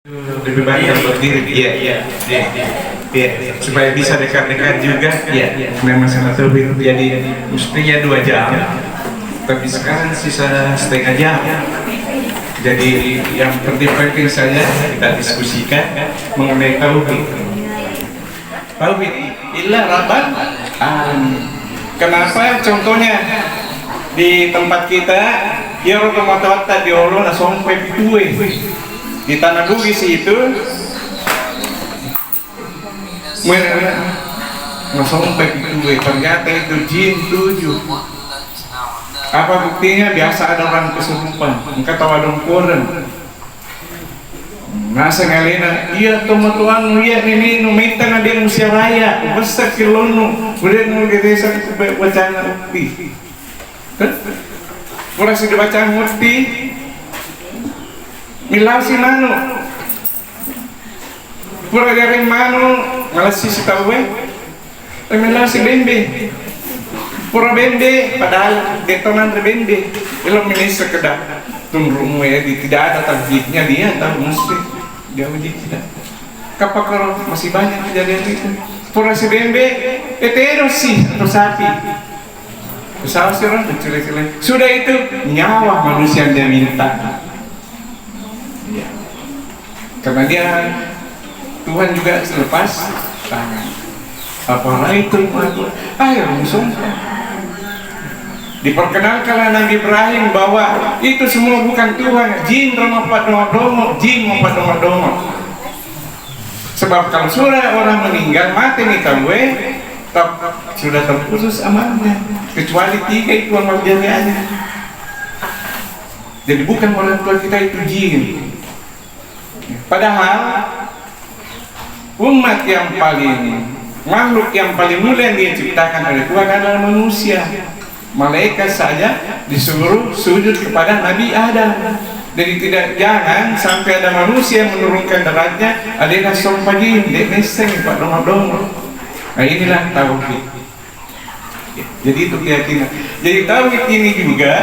Lebih baik berdiri, iya, supaya bisa dekat-dekat juga, memang sangat lebih. Jadi mestinya 2 jam, tapi sekarang sisa setengah jam. Jadi yang penting saja kita diskusikan mengenai tauhid. Tauhid illa rabban alamin. Kenapa? Contohnya di tempat kita, ya roto-roto di Allah langsung sampai di tanah Bugis itu langsung ternyata itu jin 7. Apa buktinya? Biasa ada orang kesurupan, engkau tahu ada orang nasa ngalina, iya tomo tuan iya ini numita na dia musia raya besar kilono boleh nunggu desa bacaan ukti mulai sudah bacaan ukti milasi manu pura dari manu ngalasi si tawe milasi bembe pura bembe padahal detonan bembe ilmu ini sekedar tunrumu ya tidak ada tajwidnya dia tahu mesti dia uji kita kapakar masih banyak kejadian itu pura si bembe etero sih atau sapi usaha sih orang kecil-kecil sudah itu nyawa manusia yang dia minta. Karena dia Tuhan juga selepas tangan. Apa itu ayo musuh. Diperkenalkan Nabi Ibrahim bahwa itu semua bukan Tuhan, jin rompat domo. Sebab kalau sudah orang meninggal mati nih tawe, sudah terputus amalnya. Kecuali 3 itu amal jariahnya. Jadi bukan orang tua kita itu jin. Padahal umat yang makhluk yang paling mulia yang diciptakan oleh Tuhan adalah manusia. Malaikat saja disuruh sujud kepada Nabi Adam. Jadi jangan sampai ada manusia yang menurunkan derajatnya, ada yang sompajin, dia neseng pak dong. Nah inilah tauhid. Jadi itu keyakinan. Jadi tauhid ini juga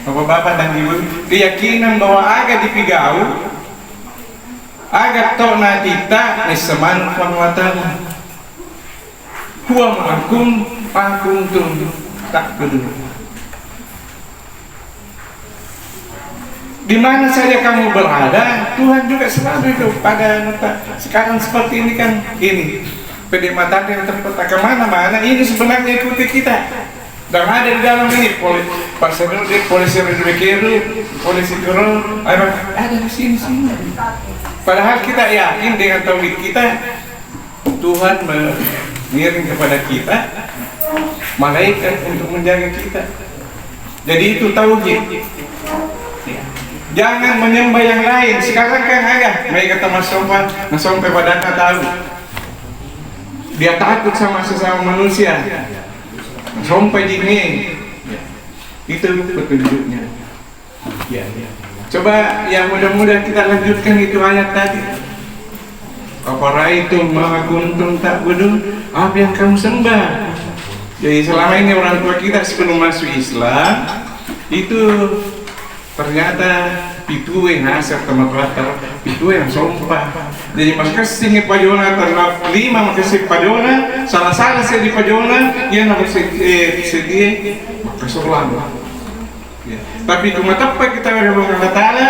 bapak-bapak dan ibu keyakinan bahwa agak dipigau agar tona kita neseman panwatana huwa ma'akum pakuntum tak kedua di mana saja kamu berada Tuhan juga selalu itu pada sekarang seperti ini kan ini pede mata yang terpeta kemana-mana ini sebenarnya ikuti kita dan ada di dalam ini polisi kero ada di sini. Padahal kita yakin dengan tauhid kita Tuhan mengirim kepada kita malaikat untuk menjaga kita. Jadi itu tauhid. Jangan menyembah yang lain. Sekarang kan agak mereka sampai pada tahu. Dia takut sama sesama manusia. Sampai dingin. Itu petunjuknya. Coba yang mudah-mudahan kita lanjutkan itu ayat tadi. Afara'aitum ma kuntum ta'budun, apa yang kamu sembah. Jadi selama ini orang tua kita sebelum masuk Islam itu ternyata pitue nasab temat-temat pitue yang sompah. Jadi makasih ni pajona terlap 5 makasih pajona salah-salah saya di pajona ia nak sedih kesulang. Ya. Tapi cuma tepat kita berhubung Allah Ta'ala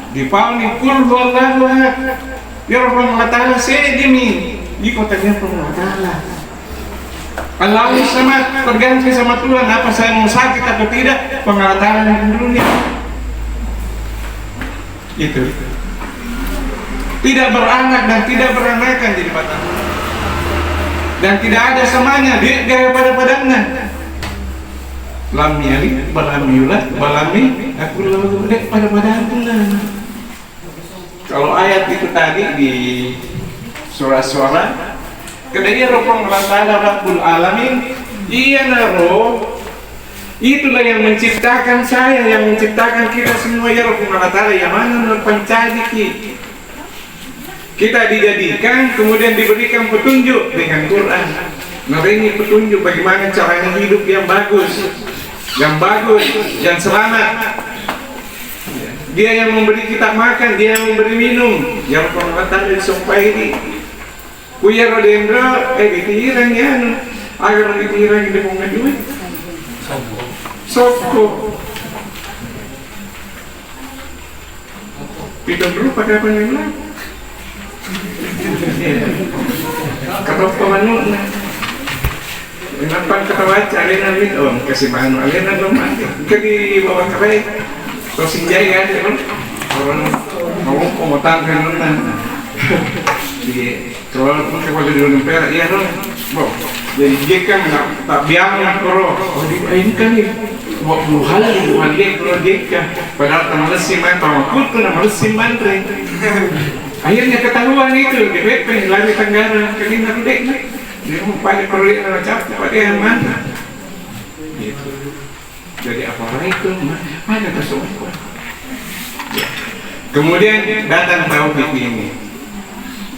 di pauni kul huwallahu ahad ya Rabbul Allah Ta'ala saya demi di kotanya Allah Ta'ala Allahu samad tergantung sama Tuhan apa saya mau sakit atau tidak pengalaman yang dunia itu tidak beranak dan tidak beranakan jadi patah dan tidak ada samanya dia gaya pada-padanya lam yalid balam yulad balami aku lalu pada kalau ayat itu tadi di surah suara kedaya rupang Allah Rabbul Alamin iya naro itulah yang menciptakan saya yang menciptakan kita semua ya Rabbul Alamin yang mana pancadi kita dijadikan kemudian diberikan petunjuk dengan Quran. Nah ini petunjuk bagaimana caranya hidup yang bagus yang selamat. Dia yang memberi kita makan, dia yang memberi minum. Yang pengamatan dari sumpah ini. Kuya rodendro, ditirang yan. Agar ditirang hindi mong ngaduin. Soko. Pito dulu pada panjang. Katok pamanun na. Kenapa ketawa alin alin om kasih manu alin alin mati. Kadi bawa karay. Terus sinjay ya, orang mau komutan kan nuna. Jadi kalau pun kalau di dalam perak iya dong. Jadi dia kan tak biang nak koro. Oh di ini kan ni. Buat buhal dia kalau dia kan. Padahal tak malas siman, tak makut tu nak malas siman tren. Akhirnya ketahuan itu, dia lari Tenggara, kali nak dek ni. Dia pada proyek macam pada yang mana? Gitu. Jadi apa itu? Mana tersebut? Kemudian datang tauhid ini.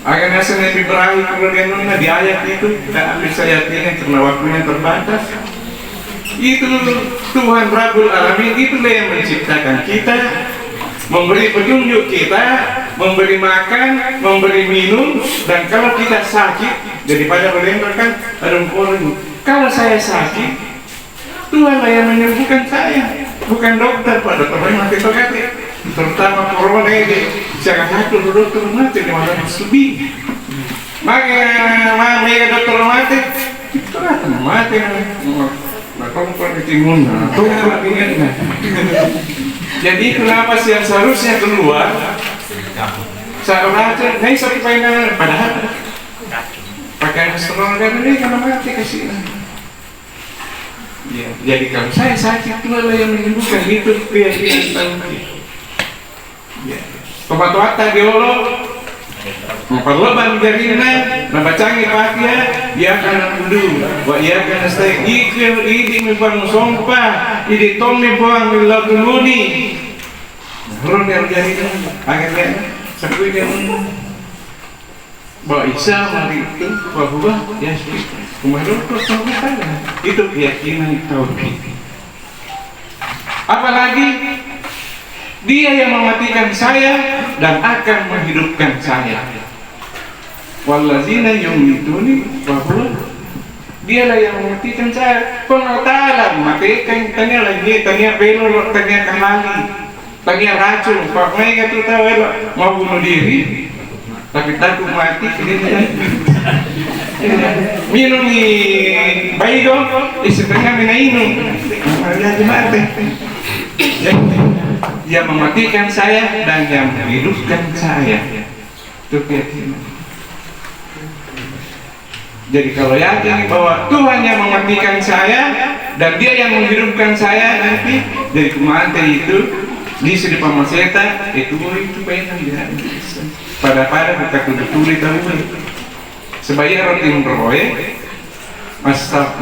Agar nasi Nabi Ibrahim kemudian di ayat itu kita ambil ayat ini karena waktunya terbatas. Itu Tuhan Rabbul Alamin, itulah yang menciptakan kita, memberi petunjuk kita, memberi makan, memberi minum, dan kalau kita sakit, daripada berendahkan ada orang. Kalau saya sakit, Tuhanlah yang menyembuhkan saya, bukan dokter. Pada teman mati terkati, terutama corona ini, jangan satu dokter mati di mana lebih. Maka dokter mati, ternyata mati. Bakal pun ditimun, tuh ingat. Jadi kenapa sih yang seharusnya keluar? Saya baca, nih sampai final, padahal pakai astrologi ini karena mati kasih. Ya, jadi kalau saya sakit, Tuhanlah yang menyembuhkan, itu keyakinan tauhid. Ya, tomat-tomatan diolo, memperleban jarina, membacangi pakia, dia akan kudu, wa ia akan stay ikir, ini memang sumpah, ini tomi buang miladuluni. Ron yang jarina, akhirnya sakui dia bahwa Isa mari itu bahwa ya kemarin itu keyakinan tauhid. Apalagi dia yang mematikan saya dan akan menghidupkan saya. Wallazina yumituni bahwa dialah yang mematikan saya. Kau taala matikan tanya lagi, tanya belok, tanya kahali, tanya racun. Pak mereka tu tahu mau bunuh diri. Tapi takut mati minum ni bayi dong, setengah minum, jadi mati. Dia mematikan saya dan yang menghidupkan saya. Itu keyakinan. Jadi kalau yakin bahwa Tuhan yang mematikan saya dan Dia yang menghidupkan saya nanti dari kematian itu di sini pamaseta itu pengen dia. Pada buka tulis tahu sebagai roti roy masa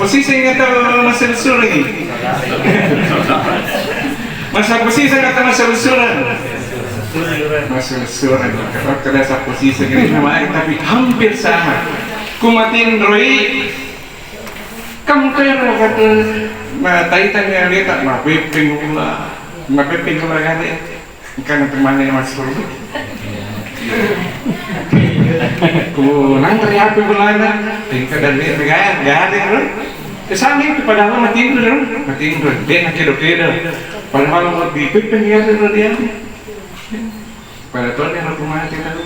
posisi kata masa surah ini masa posisi kata masa surah kalau kada posisi ini nama tapi hampir sama kumatin roy kamu kata taitan yang lihat mapepeng pula kan karena temannya masuk ku nantri api bulana tingkat dari negara nggak ada kan kesana itu padahal mati tidur dia nak kedo padahal mau dipipin dia pada tahun yang aku mati kan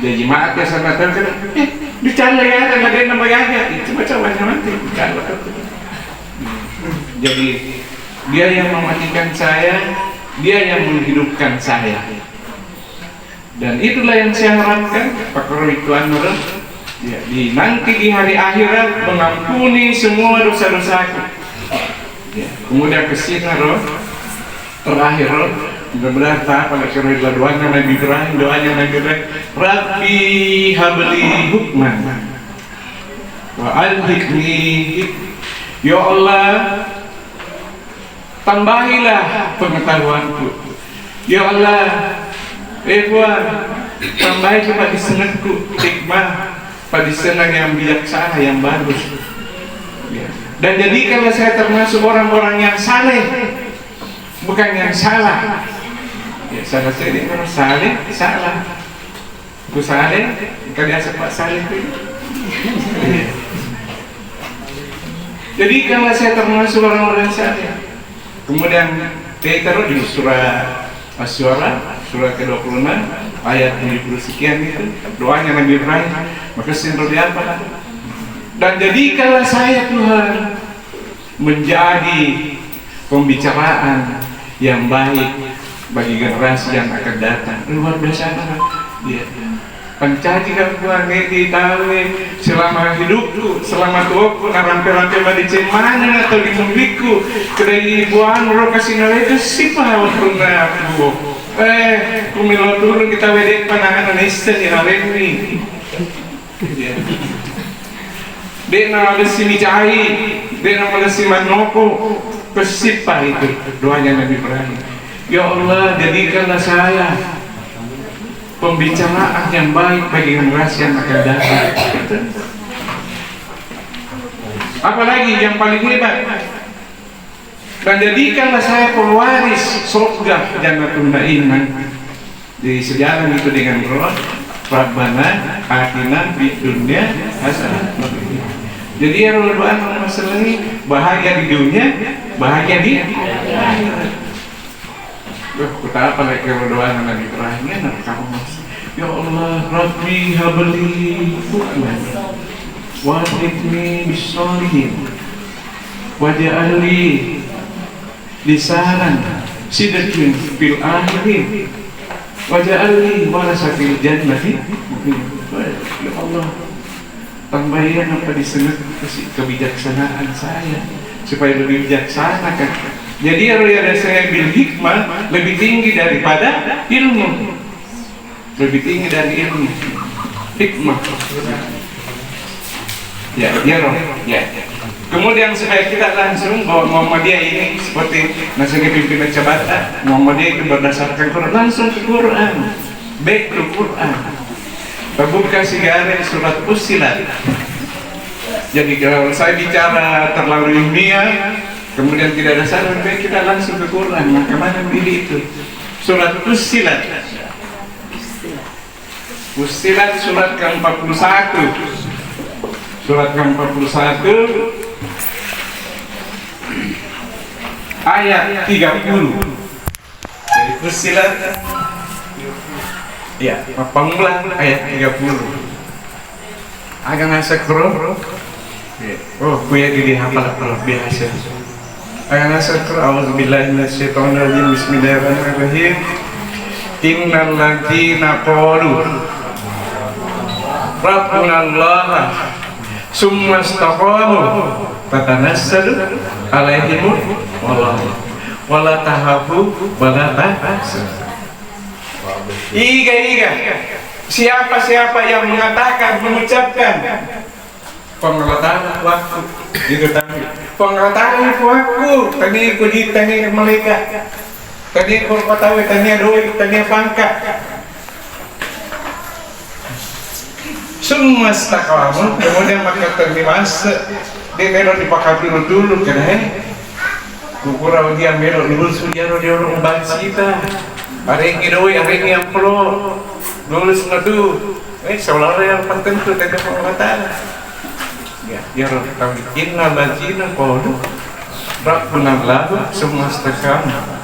jadi maaf ya sama kan dicari ya nggak ada nama ya itu macam mati jadi dia yang mematikan saya, dia yang menghidupkan saya. Dan itulah yang saya harapkan, Pak Ridwan Nur, ya, nanti di hari akhirat mengampuni semua dosa-dosaku. Ya, kemudian kesina roh, terakhir roh, mudah-mudahan pada Ridwan doanya Nabi Ibrahim, doanya Nabi Ibrahim, Rabbi habli hukman, wa alhiqni, ya Allah. Tambahilah pengetahuanku, ya Allah. Tuhan, tambahi pada senangku hikmah, pada senang yang bijaksana yang bagus. Ya. Dan jadikanlah saya termasuk orang-orang yang saleh, bukan yang salah. Ya, salah saya ini orang saleh, salah. Aku saleh, kalian sempat saleh itu. Jadikanlah saya termasuk orang-orang saleh. Kemudian kita taruh di surah Asy-Syu'ara, surah ke-26, ayat 70 sekian itu, doanya Nabi Ibrahim. Maka sendiri apa? Dan jadikanlah saya Tuhan menjadi pembicaraan yang baik bagi generasi yang akan datang. Luar biasa banget. Ya. Pancadi Tuhan di tawe selama hidupku, selama tuaku narampe-rampe di cemana atau di mubiku kedai ibuan roh kasih nalai sipah waktu aku. Kumilo turun kita wedek panangan Indonesia di hari ini. Dia nama si Mijai, dia nama si Manoko, persipah itu doanya Nabi Ibrahim. Ya Allah, jadikanlah saya pembicaraan yang baik bagi generasi yang akan datang. Apalagi yang paling hebat, dan jadikanlah saya pewaris surga Jannatul Na'im. Di sejalan itu dengan roh Rabbana atina fid dunya hasanah. Jadi ya doa masalah ini bahagia di dunia, bahagia di akhirat. Kita apa lagi doa Nabi Ibrahim ya kamu mas. Ya Allah, Rabbi habli hukman wa hdini bis-shalihin waj'alni lisanan sidqin fil akhirin waj'alni warasatil jannati. Ya Allah, tambahin apa di sana kebijaksanaan saya supaya lebih bijaksana kan. Jadi ada saya bil hikmah lebih tinggi daripada ilmu, lebih tinggi dari ilmu. Hikmah. Ya roh. Ya. Kemudian supaya kita langsung bahwa Muhammadiyah ini seperti nasihat pimpinan Cabata, Muhammadiyah itu berdasarkan Quran, langsung ke Quran, back to Quran. Buka sigara surat Fussilat. Jadi kalau saya bicara terlalu ilmiah, kemudian tidak ada saran, baik kita langsung ke Quran. Maka mana pilih itu? Surat Fussilat. Fussilat surat ke-41. Surat ke-41 ayat 30. Jadi Fussilat ya, pangmulan ayat 30. Agak ngasih bro. Oh, kuya dihafal kalau biasa. Agak ngasih bro. Auzubillahi minasyaitonirrajim. Bismillahirrahmanirrahim. Innal ladzina qalu Rabbunallah summa istaqamu tatanassalu alaihimul wala tahabu wala tahzanu. Iga siapa yang mengatakan, mengucapkan pengelatan waktu itu tadi, pengelatan waktu tadi aku ditanya malaikat, tadi aku tahu tanya doi, tanya pangkat. Semua istaqamu, kemudian maka terdimas dia melo dipakai dulu kan kukurau dia melo lulus dia orang bancita. Hari ini doi, hari ini yang pro lulus ngadu, seolah-olah yang tertentu tidak pengelatan. Ya Rabb, inna ladzina qalu Rabbunallah summa istaqamu.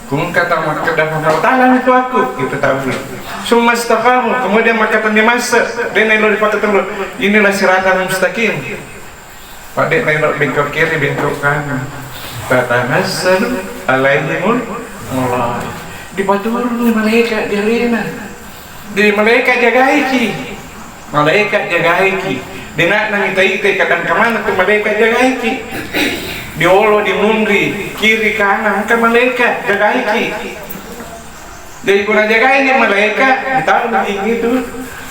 Kemudian kata maka Allah itu aku, kita tahu dulu. Summa istaqamu, kemudian maka terdimas dia nelo dipakai terus. Inilah siratan mustaqim. Pak dek nelo bengkok kiri, bengkok kanan. Tatanassalu alaihimul mulai. Dipaturun malaikat di arena. Di malaikat jaga iki. Malaikat jaga iki. Di nak nang ita-ita kadang kemana tuh malaikat jaga iki. Di olo di mundri kiri kanan kan malaikat jaga iki. Dari kuna jaga ini malaikat ditaruh begini tuh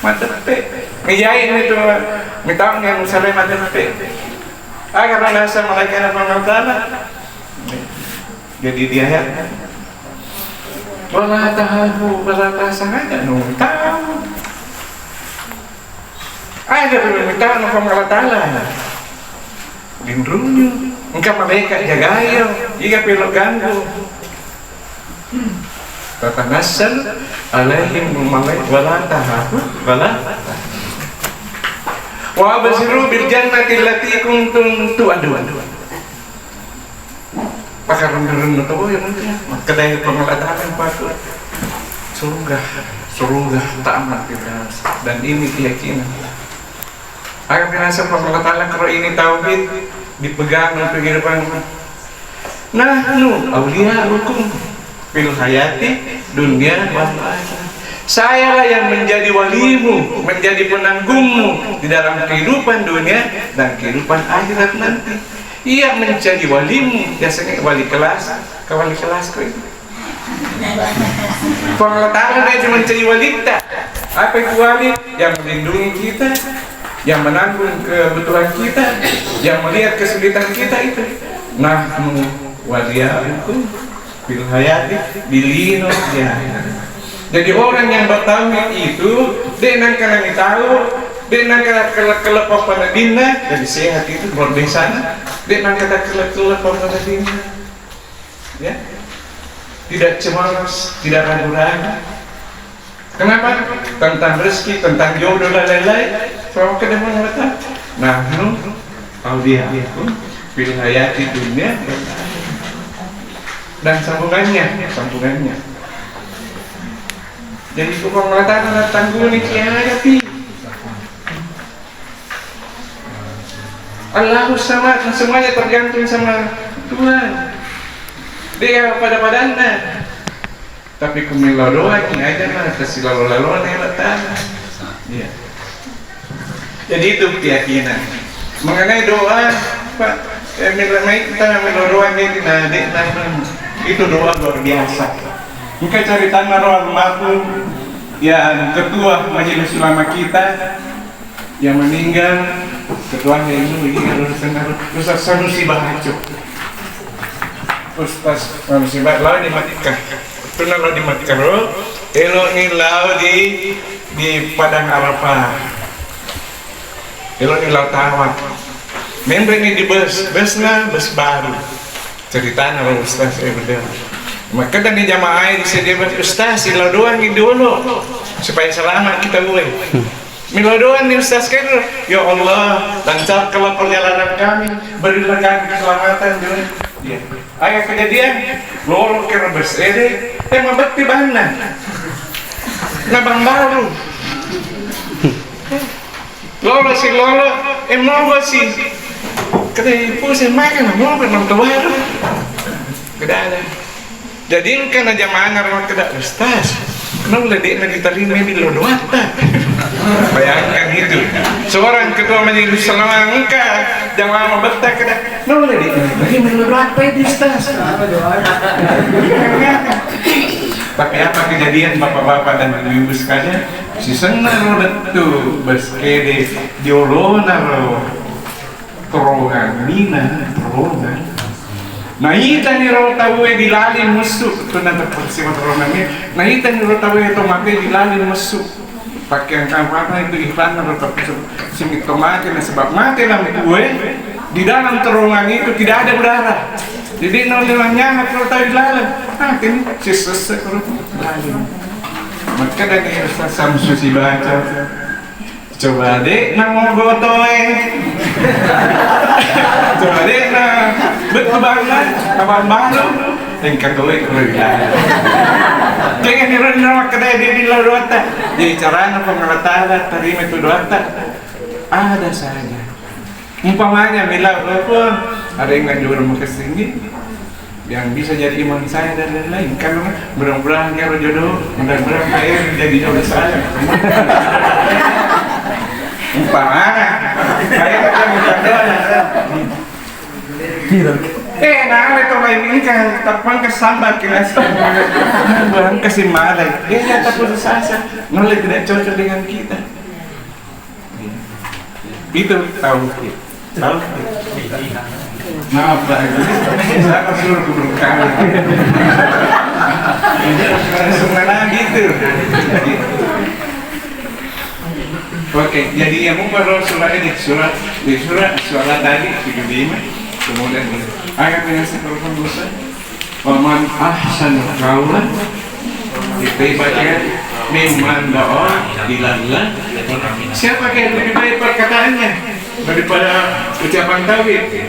matete. Ngejain itu mitang yang misalnya matete. Karena nasa malaikat apa jadi dia ya. Wala tahabu wala tahzanu tahu. Ada permintaan Allah Ta'ala. lindrunyo. Engkau malaikat jagayo, jika pelok ganggu. Tatanasal alaihim malaikat wala tahafut wala. Wa basiru bil jannati allati kuntum tu'adun. Pakaran to yang kedai pengeladakan patut. Surga tamat kita, dan ini keyakinan. Akan binasa pengeladakan kalau ini tauhid dipegang dalam kehidupan. Nahnu awliya hukum fil hayati dunia wal akhirah. Sayalah yang menjadi walimu, menjadi penanggungmu di dalam kehidupan dunia dan kehidupan akhirat nanti. Ia menjadi walimu, biasanya wali kelas kau itu. Pengetahuan dia cuma menjadi wali tak. Apa itu wali? Yang melindungi kita, yang menanggung kebutuhan kita, yang melihat kesulitan kita itu. Nahnu waliyahukum fil hayati bilino ya. Jadi orang yang bertauhid itu dia nak kena tahu, dia nak kena kelepah pada dina, jadi sehat itu berbesana. Dia nak kena kelepah pada dina, ya. Tidak cemas, tidak ragu-ragu. Kenapa? Tentang rezeki, tentang jodoh dan lain-lain. Kalau kita mengatakan, nahnu awliyahukum fil hayati dunia dan sambungannya. Jadi tukang mengatakan tangguh ni kiayati. Allahu samad, semuanya tergantung sama Tuhan. Dia pada-padanya. Tapi kumilau doa ini aja lah, kasih lalu-lalu letak. Iya. Jadi itu keyakinan. Mengenai doa, Pak, kita milau doa ini itu doa luar biasa. Kita cari tanah roh almarhum yang ketua majelis ulama kita yang meninggal, ketua ini Ustaz Sanusi Bahajo. Ustaz Sanusi Bahajo lalu dimatikan. Pernah lo dimatikan roh, elok ni lau di Padang Arafah. Elok ni lau Tawak. Member ini di bus baru. Ceritanya roh Ustaz benar. Maka dan di jamaah di sini Ustaz sila doang ini dulu supaya selamat kita gue. Mila doang nih Ustaz kan, ya Allah lancarkanlah perjalanan kami, berilah kami keselamatan dulu. Ya. Ayah kejadian, lolo kena bersede, mabakti banan, nabang baru. Lolo, mau sih, kedai pusing makan, mau penam baru, kedai. Jadi kan aja mana rumah kedak Ustaz, kenapa ledek nak diterima di lodoata? Bayangkan itu, seorang ketua majelis selama engkau jamaah membetah kedak, kenapa ledek nak diterima di lodoata di Ustaz? Tapi apa kejadian bapak-bapak dan ibu-ibu sekalian? Si senang roda tu berskede diolona roh terowongan mina terowongan. Naita ni raw tawe dilalin masuk ito na terpersimat raw namin. Naita ni raw tawe tomate dilalin masuk. Pakai ang kampana itu iklan na raw simit tomate na sebab mati lang gue di dalam terowongan itu tidak ada udara. Jadi nolilanya raw tawe dilalin. Mati ni sisese raw dilalin. Maka dari Ustaz Samsusi baca. Coba dek na mau gotoy. Coba dek na berkebangan abang baru yang kagoi kerja. Jangan niru kedai dia di luar doa. Jadi caranya pengelataran terima itu doa ada saja. Umpamanya bila walaupun ada yang ngajur mau kesini yang bisa jadi iman saya dan lain-lain karena mudah-mudahan kalau jodoh mudah-mudahan saya jadi jodoh saya. Umpamanya saya akan minta doa. Nah, itu main kan tapang kesambar kilas. Bukan kasih malai. Dia tak putus asa. Nolak tidak cocok dengan kita. Itu tahu. Maaf Pak. Saya suruh keberkahan. Sebenarnya gitu. Oke, jadi yang baru suratnya di surat tadi sudah lima, kemudian ayat yang seterusnya dosa. Waman ahsanu qawlan, kita baca mimman da'a ilallah. Siapa yang lebih baik perkataannya daripada ucapan tauhid?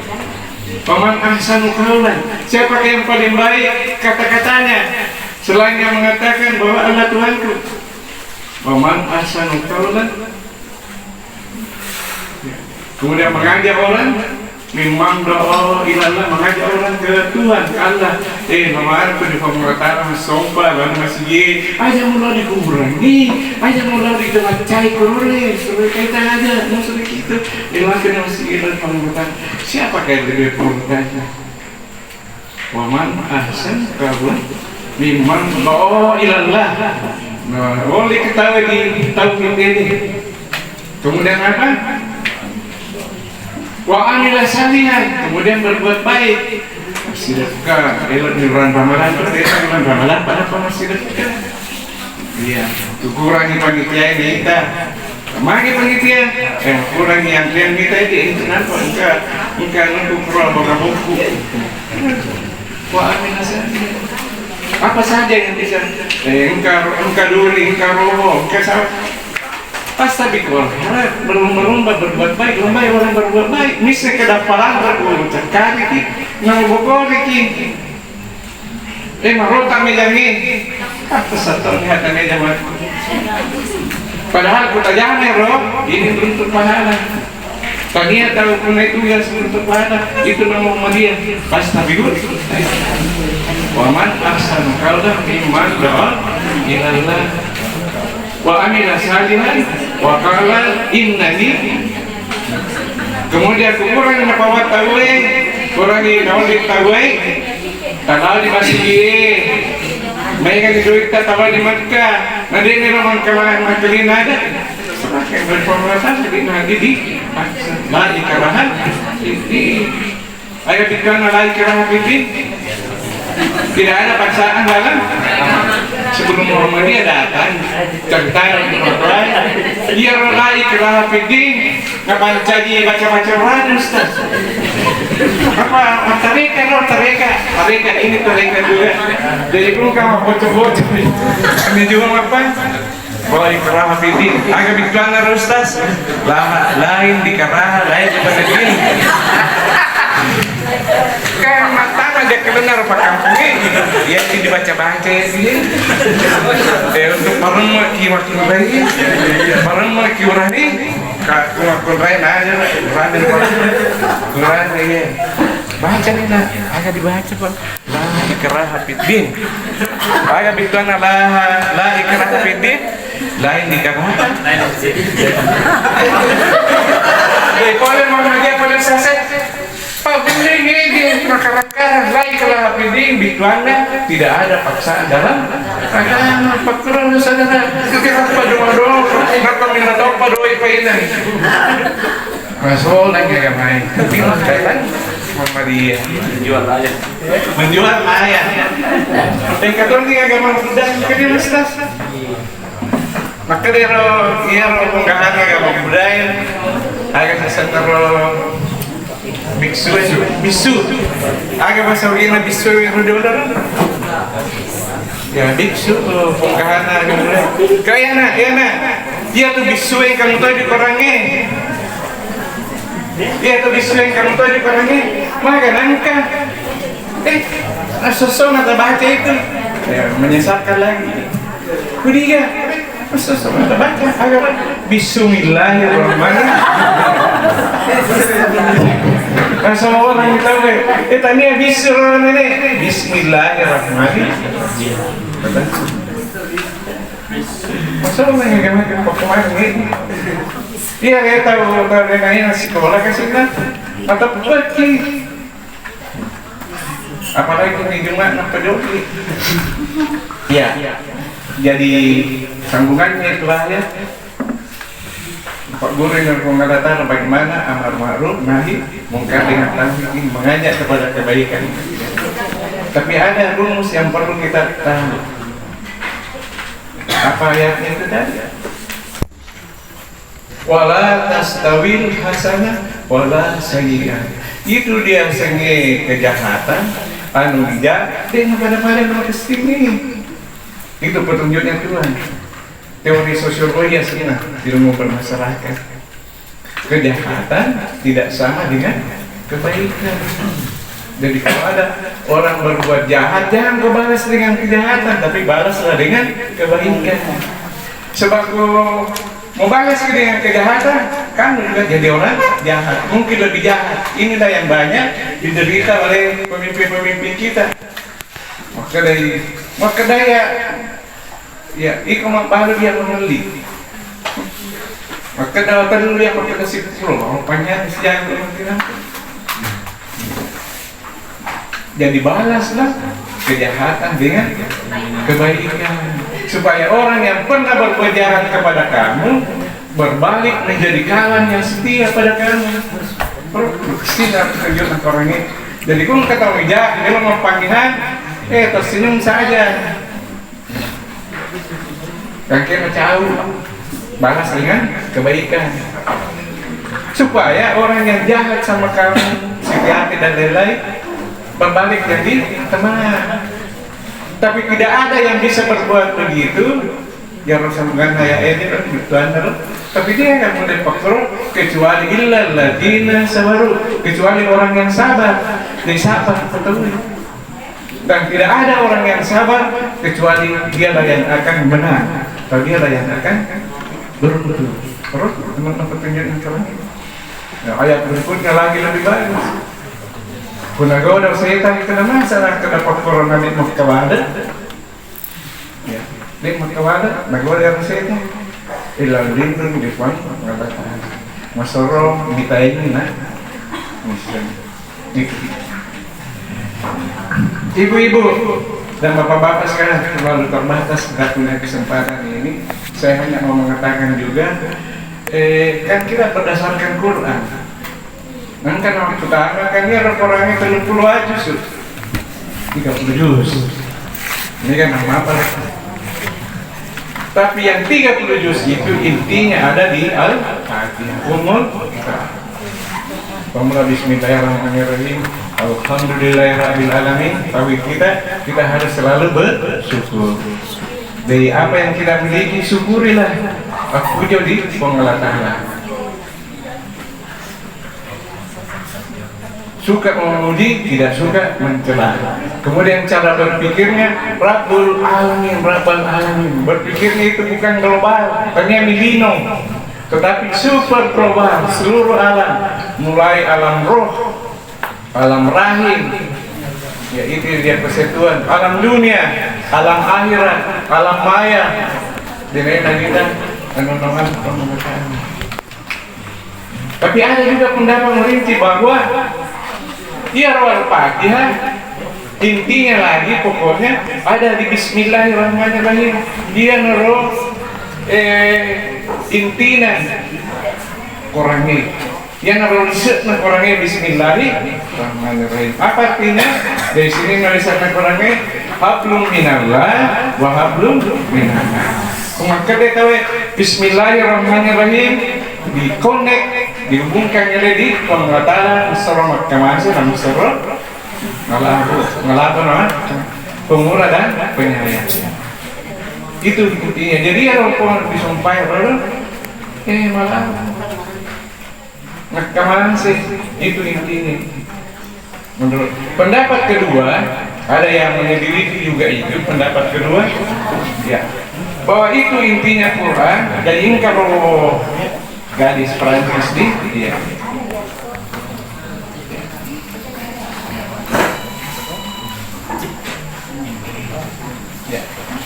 Waman ahsanu qawlan, siapa yang paling baik kata-katanya selain yang mengatakan bahwa Allah Tuhanku? Waman ahsanu qawlan, kemudian mengajak orang mimman da'a ilallah, mengajak orang ke Tuhan, ke Allah. Mama aku di pemerintah sopa lalu masih aja mulai dikurangi, aja mulai dicai korore, suruh kita aja, mau suruh gitu. Ilahin masih ilah pemerintah. Siapa kayak dari pemerintahnya? Waman ahsan qawlan mimman da'a ilallah. Nah, boleh ketahui di tauhid ini. Kemudian apa? Wa amilah salihan, kemudian berbuat baik. Sedekah, elok di bulan Ramadan itu bulan Ramadan pada masih sedekah. Iya, kurangi panitia ini kita. Mari panitia, kurangi yang kalian kita itu kenapa engkau nunggu kurang buku. Wa amilah salihan. Apa saja yang bisa engkau duri, engkau roho, engkau sahabat. Pas tapi kalau berlomba-lomba berbuat baik, lomba orang berbuat baik, misalnya kedapalan berbuat cakari ki, nangobokori ki, marota mejangi, apa satu lihat meja mati. Padahal kita jangan roh, ini untuk pahala. Tania tahu punya tugas untuk pahala, itu nama Muhammadiyah. Pas tapi gue, waman ahsanu qawlan mimman da'a ilallah wa amila salihan wa qala innani. Kemudian kurang napawat tawe, kurangi nauli tawe, tahu di masjid, mereka duit tahu di Makkah, nanti ini orang kelahan makelin ada, semakin berformulasi jadi nanti di la ikraha ini, ayat dikana la ikraha ini, tidak ada paksaan dalam. Sebelum Muhammadiyah datang, cerita dia rela ikrah fiddin, ngapain jadi baca-baca Quran Ustaz? Apa tareka ini tareka juga. Jadi pun kamu bocor-bocor ini juga apa? Bahwa ikrah fiddin, agak bigana Ustaz. Lain dikarah, lain dipandangin. Kan mata aja kebenar Pak Kampung ini, ya dibaca-baca ya sih. Untuk parang makin lagi, parang makin urani, kurang aja, kurang ini. Baca nih lah, agak dibaca Pak. La ikraha fiddin, agak bigana la ikraha fiddin, lain dikarah. Kalau Muhammadiyah pada saset. Pak Bini ini perkara-perkara lain kalau Bini bituannya tidak ada paksaan dalam agama. Pakran saudara kita doa kata minta doa doa ini masuk lagi agak main kan Muhammadiyah menjual ayat yang kata ini agama muda jadi Ustaz. Maka dia penggalan agama budaya agak sesentar bisu agak bahasa begini bisu yang udah ya biksu pengkahana kaya nak dia tuh bisu yang kamu tahu di korangnya, dia tuh bisu yang kamu tahu di korangnya maka nangka sosok mata baca itu menyesatkan lagi kudiga sosok mata baca agak bismillahirrahmanirrahim. Sama orang yang tahu tanya bisu orang ini bismillahirrahmanirrahim. Masa orang yang gak kemarin ini iya saya tahu dengannya sekolah kasih kan mata pergi apalagi di Jumat nak pedoki ya jadi sambungannya itulah ya Pak Guru yang mengatakan bagaimana amar ma'ruf nahi mungkar dengan nahi mengajak kepada kebaikan. Tapi ada rumus yang perlu kita tahu. Apa ayatnya itu tadi? wala tastawil hasanah wala sayyi'ah. Itu dia senge kejahatan anu bijak dengan pada nomor kesini. Itu petunjuknya Tuhan. Teori sosiologi aslinya di ilmu bermasyarakat. Kejahatan tidak sama dengan kebaikan. Jadi kalau ada orang berbuat jahat, jangan kau balas dengan kejahatan, tapi balaslah dengan kebaikan. Sebab mau balas dengan kejahatan, kan juga jadi orang jahat, mungkin lebih jahat. Inilah yang banyak diderita oleh pemimpin-pemimpin kita. Maka daya, ya, iko baru dia mengelik. Maka dapat dulu dia pakai sepuluh, rupanya siang kemungkinan. Jadi balaslah kejahatan dengan kebaikan, supaya orang yang pernah berbuat jahat kepada kamu berbalik menjadi kawan yang setia pada kamu. Sinar terkejut orang ini. Jadi kau ketahui jahat, dia mau panggilan, tersenyum saja. Kakek jauh, balas dengan kebaikan, supaya orang yang jahat sama kamu, hati dan lain-lain, berbalik jadi teman. Tapi tidak ada yang bisa berbuat begitu. Ya Rasulullah ini Tuhan, tapi dia akan mulai pakro kecuali illal ladina sabaru, kecuali orang yang sabar. Jadi sabar betul. Dan tidak ada orang yang sabar kecuali dialah yang akan menang, atau dialah yang akan beruntung. Terus teman-teman petunjuknya kawan. Nah, ayat berikutnya lagi lebih bagus. Punagoda setan kena masalah kena pakronan ni makawada. Ya, ni makawada nagoda setan. Ilang lindung di depan mengatakan masoro mitain na. Ibu-ibu dan bapak-bapak sekarang terlalu terbatas, tidak punya kesempatan ini. Saya hanya mau mengatakan juga, kan kita berdasarkan Quran. Kan waktu pertama kan dia orangnya 30 juz, 30 juz. Ini kan apa? Tapi yang 30 juz itu intinya ada di Al-Fatihah. Pemula Bismillahirrahmanirrahim. Alhamdulillahirrahmanirrahim. Tapi kita harus selalu bersyukur. Dari apa yang kita miliki, syukurilah. Aku jadi pengelatah. Suka memuji, tidak suka mencela. Kemudian cara berpikirnya Rabbul Alamin, Rabbul Alamin. Berpikirnya itu bukan global, hanya milino, tetapi super global, seluruh alam, mulai alam roh, alam rahim, ya itu dia persatuan, alam dunia, alam akhirat, alam maya, dan kita menonton pembukaan. Tapi ada juga pendapat merinci bahwa dia rawal Fatihah intinya lagi pokoknya ada di Bismillahirrahmanirrahim. Dia naruh intinya kurangnya, dia naruh risetnya kurangnya Bismillahirrahmanirrahim. Apa artinya? Dari sini nulisannya kurangnya hablum minallah wa hablum minallah. Maka dia tahu Bismillahirrahmanirrahim dikonek, dihubungkan oleh di pengetahuan surah Makkah dan surah ngalapan pemurah dan penyayang. Itu intinya. Jadi kalau disumpah malah Makkah itu intinya. Menurut pendapat kedua, ada yang menyelidiki juga itu pendapat kedua, ya, bahwa itu intinya Quran. Jadi kalau gadis Prancis ya.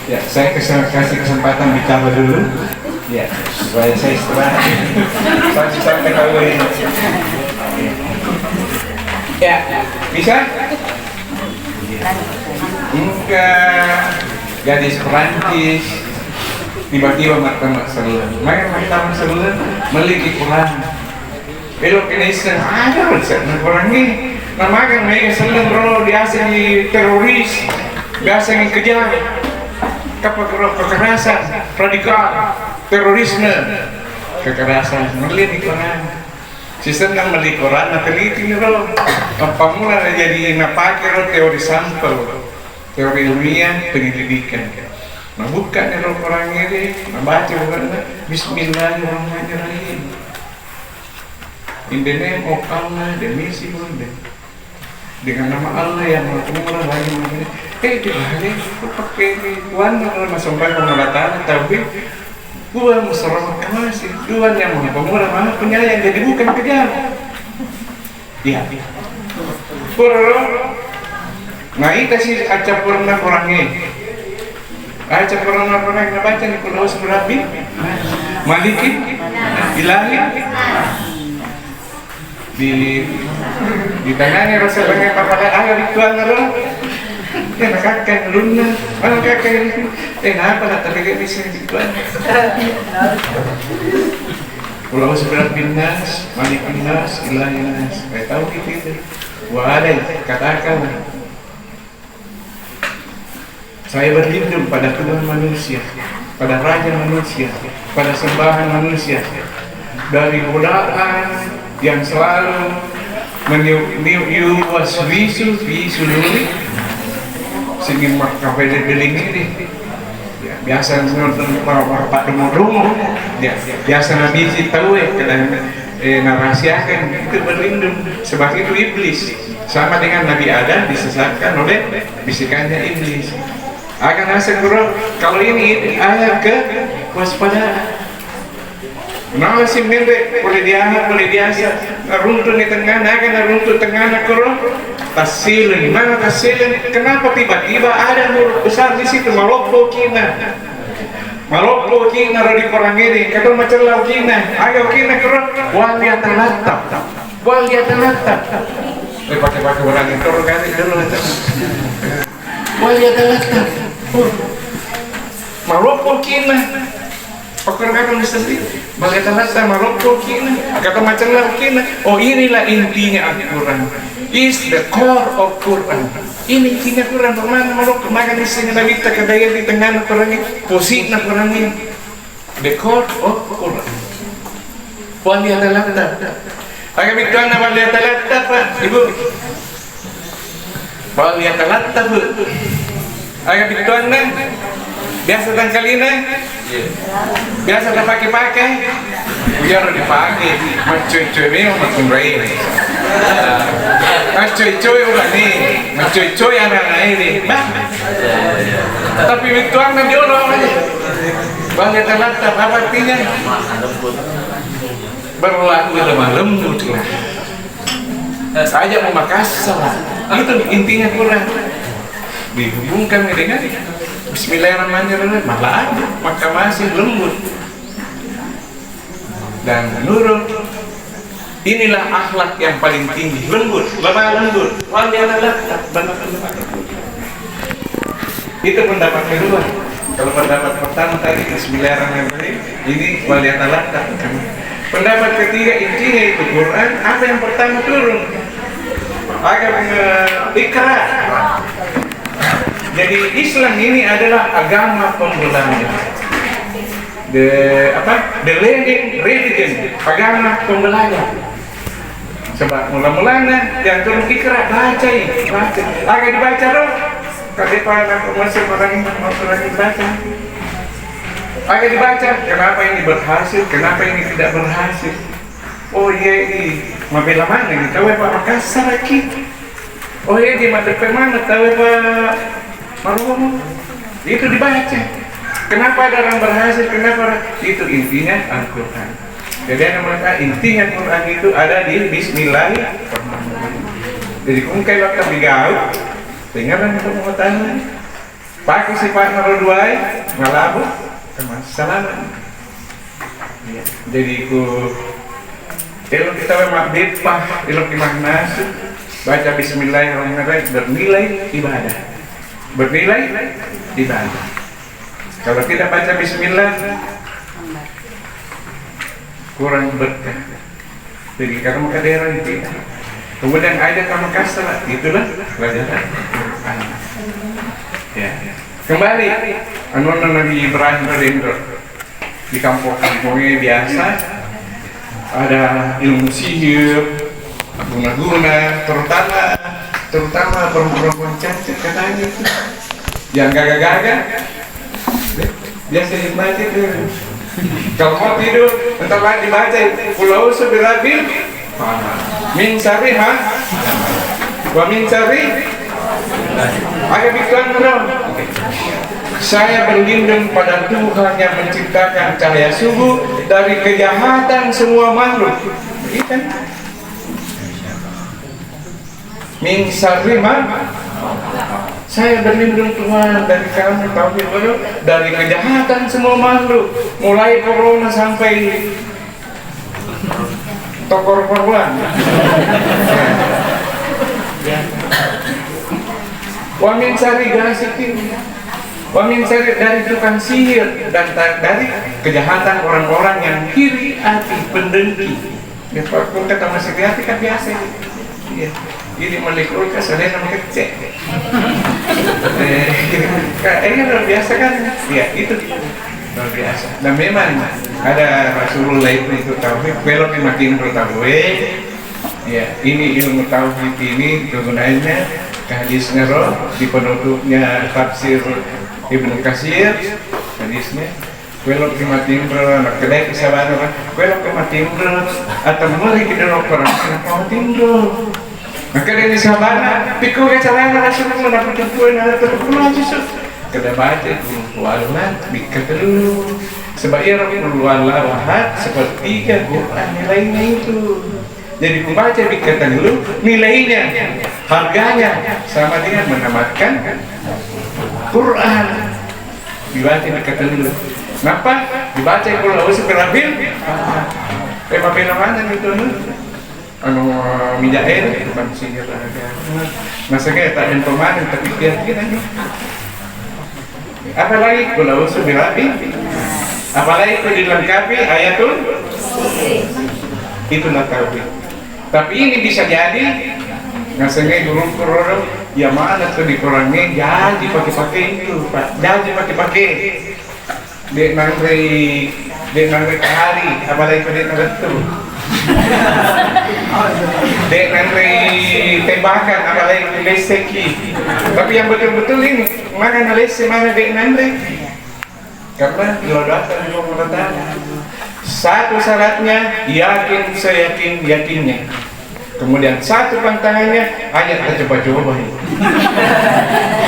Ya, saya kasih kesempatan bicara dulu. Ya, supaya saya istirahat. Sampai kalau ini. Ya, bisa? Enggak, gadis Prancis. Tiba-tiba martabat seluler. Mereka martabat seluler meliki Quran. Belok ini Islam ada resep orang ini. Namakan mereka seluler bro, biasa di teroris, biasa yang kejam, kekerasan, radikal, terorisme. kekerasan melihat di koran. Sistem kan beli koran, nah teliti ro. Apa mula jadi napake ro teori sampel, teori ilmiah penyelidikan. Nah bukan ro koran ini, nah baca bukan Bismillahirrahmanirrahim. In the name of Allah, the misi boleh. Dengan nama Allah yang maha pemurah lagi mengenai. Dibalik, aku pakai Tuhan kalau masuk ke pengobatan, tapi gua musyawarah kasih Tuhan yang maha pemurah, maha penyayang, jadi bukan kejam. Iya. Pura. Nah itu sih aca purna kurangnya. Aca purna kurangnya baca di Pulau Surabi, Maliki, Ilahi. Di tengahnya rasa banyak pada ayah ritual naro ya nakakkan luna mana kakak apa lah terlihat bisa ritual Pulau Seberat Binas, Malik Binas, Ilahi Nas saya tahu gitu itu ada katakan saya berlindung pada Tuhan manusia, pada Raja manusia, pada sembahan manusia dari godaan yang selalu meniup-waswisu fi suduri sehingga kafe deling ini ya, biasa nonton Pak Dumur ya, biasa Nabi si tahu kadang narasiakan itu berlindung sebab itu iblis sama dengan Nabi Adam disesatkan oleh bisikannya iblis akan hasil kalau ini ayat ke waspada. Nah si mende boleh diangkat boleh biasa runtuh di tengah naga runtuh tengah nak koro tasilin mana tasilin kenapa tiba-tiba ada huruf besar di situ maloppo kina di korang ini kata macam lau kina ayo kina koro waliatanata pakai orang itu kan dulu waliatanata maloppo kina Pakar-pakar sendiri, bagaimana sama rokok kina, kata macam lah kina. Oh inilah intinya Al-Quran. Is the core of Quran. Ini intinya Quran. Bagaimana merokok makan isinya Nabi tak kedaya di tengah Quran ini. Posisi Quran ini. The core of Quran. Waliyatalatah. Agak bituan nama waliyatalatah Pak Ibu. Waliyatalatah Bu. Agak bituan biasa tangkalina. Biasa tak pakai-pakai biar dipakai mencuy-cuy ini mencuy mencuy-cuy udah nih mencuy-cuy anak-anak ini tapi itu anak diorang banyak telat apa artinya berlaku lemah lembut lah saja memakasar itu intinya kurang dihubungkan dengan Bismillahirrahmanirrahim malah ada maka masih lembut dan nurut. Inilah akhlak yang paling tinggi, lembut, lemah lembut, itu pendapat kedua. Kalau pendapat pertama tadi Bismillahirrahmanirrahim ini waliyatalatah. Pendapat ketiga intinya itu Quran apa yang pertama turun agar ikrar. Jadi Islam ini adalah agama pembelanya. The leading religion, agama pembelanya. Sebab mula-mulanya yang turun ikrar baca. Agak dibaca loh. Kalau pada masuk orang baca. Agak dibaca. Kenapa ini berhasil? Kenapa ini tidak berhasil? Oh iya ini mabela mana ini? Tahu Pak Makassar lagi. Oh iya di mata mana? Tahu Pak Marwah itu dibaca. Kenapa ada orang berhasil? Kenapa? Itu intinya Al-Quran. Jadi mereka intinya Quran itu ada di Bismillahirrahmanirrahim. Jadi kungkai waktu digaul, tinggalan itu mengetahui. Pakai sifat naruduai, ngalabu, kemasalan. Jadi ilmu kita memang dipah, ilmu kimaknas, baca Bismillahirrahmanirrahim bernilai ibadah. Bernilai ibadah. Kalau tidak baca Bismillah kurang berkah. Jadi kalau maka daerah itu kemudian ada kamu kasar itulah pelajaran. Ya. Kembali Nabi Ibrahim di kampung-kampungnya biasa ada ilmu sihir, guna-guna, terutama perempuan cantik katanya itu, yang gagah-gagah, biasa nikmati tuh. Kalau mau tidur, entar lagi dibaca Pulau Sebirabil, min syarri wa min syarri agak iklan dong. Saya berlindung pada Tuhan yang menciptakan cahaya subuh dari kejahatan semua makhluk. Gitu. Min syarri saya berlindung Tuhan dari kamu, dari kejahatan semua makhluk, mulai corona sampai tokor korban. Wa min syarri ghasikin, wa min syarri dari tukang sihir dan dari kejahatan orang-orang yang kiri hati, pendengki. Ya, kalau kata masih hati kan biasa. Ya. Jadi melekul ke sana sama kecek. Ini luar biasa kan? Ya itu luar biasa. Dan memang ada Rasulullah itu tauhid. Kalau makin bertauhid, ya ini ilmu tauhid ini kegunaannya hadisnya roh di penutupnya tafsir Ibnu Katsir hadisnya. Kalau makin anak kedai kesabaran. Kalau makin atau mulai kita orang makin maka dari sabana pikul ke caranya Rasulullah mendapatkan poin ada terpulang justru kada baca walat bikatelu sebagai puluhan lawahat sepertiga Quran nilainya itu. Jadi membaca bikatelu nilainya harganya sama dengan menamatkan Quran. Dibaca bikatelu kenapa dibaca Pulau Sebirabil pemain mana itu mijair bukan sihir ada masa kayak tak ada pemain tapi kira-kira apalagi Pulau Sebirabil apalagi itu dilengkapi ayatul itulah tauhid. Tapi ini bisa jadi ngasengnya guru ya mana tuh dikurangnya jadi pakai itu Pak, jadi pakai dek nangre kali apalagi dek nangre tuh dek nangre tembakan apalagi leseki. Tapi yang betul-betul ini mana lese mana dek nangre karena dilodatan di pemerintahan. Satu syaratnya yakin seyakin-yakinnya. Kemudian satu pantangannya ayat kita coba-coba.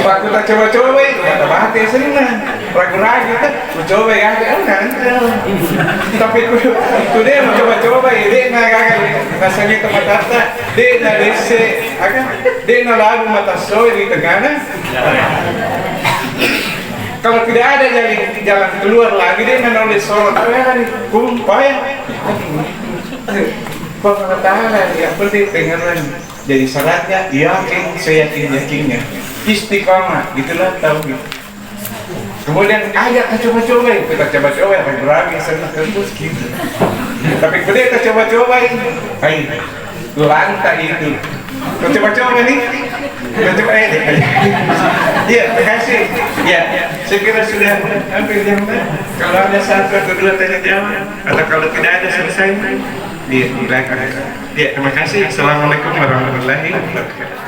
Waktu kita coba-coba itu kata bahati senang ragu-ragu kita coba ya kan. Tapi ku dia mau coba-coba ya dia ngagak rasanya tempat harta dia na dese akan dia na lagu mata soy di tengah. Kalau tidak ada jalan keluar lagi dia menulis sorot kan kumpaya. Pengetahuan yang penting dengaran. Jadi syaratnya yakin seyakin-yakinnya istiqomah gitulah tauhid. Kemudian ayat kita coba-coba ragu-ragu senang terus gitu. Tapi kemudian kita coba-coba ayo lantai itu kita coba-coba nih kita coba ini. Iya terima ya saya kira sudah hampir jam. Kalau ada satu atau dua tanya jawab atau kalau tidak ada selesai. Iya, terima kasih. Assalamualaikum warahmatullahi wabarakatuh.